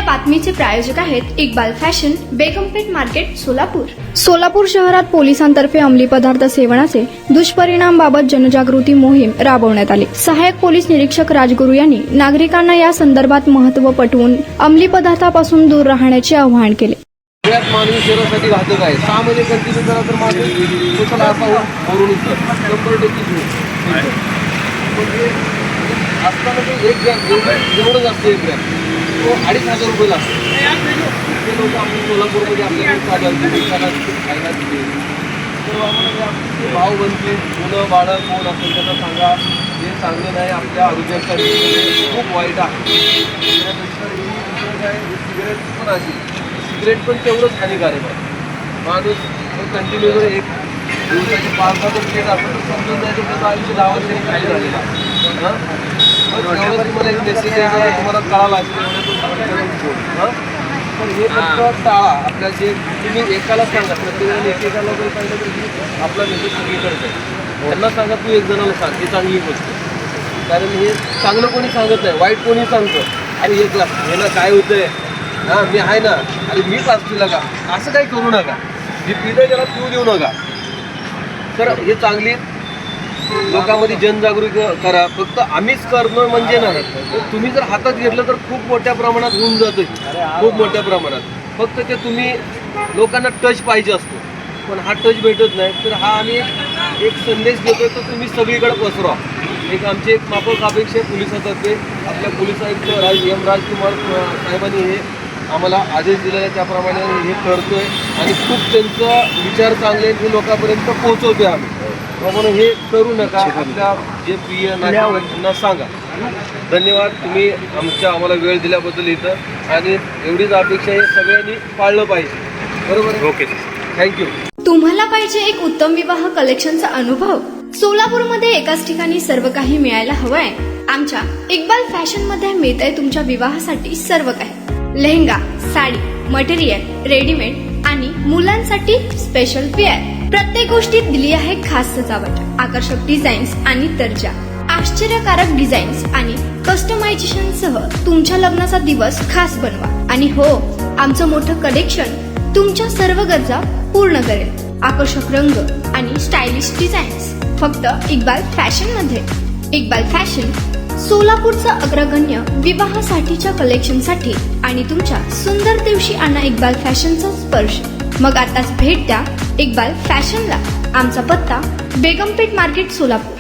या बातमीचे प्रायोजक आहेत इक्बाल फॅशन, बेगमपेठ मार्केट, सोलापूर। सोलापूर शहरात पोलिसांतर्फे अंमली पदार्थ सेवनाचे दुष्परिणामाबाबत जनजागृती मोहीम राबवण्यात आली। सहाय्यक पोलीस निरीक्षक राजगुरू यांनी नागरिकांना या संदर्भात महत्त्व पटवून अंमली पदार्थापासून दूर राहण्याचे आवाहन केले। मानवी शरीरासाठी घातक आहे। 6 महिने कंटिन्यू करा तर माणूस स्वतःला असा होऊन 100% असताना ते 1 ग्रॅम जेवढं जास्त 1 ग्रॅम तो 2,500 रुपये लागतो। ते लोक आपण सोलापूरमध्ये आपल्याकडे खायला दिले तर आम्हाला भाव बनते। मुलं बाळं कोण असेल त्यांना सांगा हे चांगलं नाही, आपल्या आरोग्यासाठी खूप वाईट आहे। त्यानंतर ही दुसरं काय सिगरेट पण अशी सिगरेट पण तेवढंच हानिकारक आहे। माणूस कंटिन्यू जर एक दिवसाची 5-6 सिगरेट असेल तर समजून जायचं त्याचं आयुष्य 10 वर्षांनी काय झालेलं आहे। तेवढं तुम्हाला एक मेसेज आहे तुम्हाला कळाला असेल तर हे फक्त टाळा। आपल्या जे तुम्ही एकाला सांगा, प्रत्येकाला एकेकाला जर पाहिलं तर आपला मेसेज सगळीकडे आहे। त्यांना सांगा तू 1 जणाला सांग, ही चांगली गोष्ट। कारण हे चांगलं कोणी सांगत नाही, वाईट कोणी सांगतं अरे एक ग्लास हे ना काय होतंय, हां मी आहे ना, अरे मी पाचतीला का, असं काही करू नका। जे पिलं त्याला पिऊ देऊ नका। तर हे चांगली लोकांमध्ये जनजागृती करा। फक्त आम्हीच करणं म्हणजे नाही, तुम्ही जर हातात घेतलं तर खूप मोठ्या प्रमाणात होऊन जातं, खूप मोठ्या प्रमाणात। फक्त ते तुम्ही लोकांना टच पाहिजे असतो, पण हा टच भेटत नाही। तर हा आम्ही एक संदेश देतोय तो तुम्ही सगळीकडे पसरवा। एक आमचे एक माफक अपेक्षा पोलिसातर्फे आपल्या पोलीस आयुक्त राजकुमार साहेबांनी हे आम्हाला आदेश दिलेला, त्याप्रमाणे हे करतोय आणि खूप त्यांचा विचार चांगले आहेत हे लोकांपर्यंत पोहोचवतोय आम्ही। म्हणून हे करू नका, आपल्या जे प्रिय नागरिकांना सांगा। धन्यवाद, तुम्ही आम्हाला वेळ दिल्याबद्दल इथं, आणि एवढीच अपेक्षा हे सगळ्यांनी पाळलं पाहिजे, बरोबर? Okay, thank you. तुम्हाला पाहिजे एक उत्तम विवाह कलेक्शनचा अनुभव? सोलापूरमध्ये एकाच ठिकाणी सर्व काही मिळायला हवंय? आमच्या इक्बाल फॅशन मध्ये मिळतंय तुमच्या विवाहासाठी सर्व काही। लेहंगा, साडी, मटेरियल, रेडीमेड आणि मुलांसाठी स्पेशल वेअर। प्रत्येक गोष्टीत दिली आहे खास सजावट, आकर्षक डिझाईन्स आणि दर्जा, आश्चर्यकारक डिझाईन्स आणि कस्टमायझेशन सह तुमच्या लग्नाचा दिवस खास बनवा। आणि हो, आमचं मोठं कलेक्शन तुमच्या सर्व गरजा पूर्ण करेल। आकर्षक रंग आणि स्टायलिश डिझाईन्स फक्त इक्बाल फॅशन मध्ये। इक्बाल फॅशन सोलापूरचा अग्रगण्य विवाहासाठीच्या कलेक्शनसाठी आणि तुमच्या सुंदर दिवशी आणा इक्बाल फॅशनचा स्पर्श। मग आताच भेट द्या इक्बाल फॅशनला। आमचा पत्ता बेगमपेठ मार्केट, सोलापूर।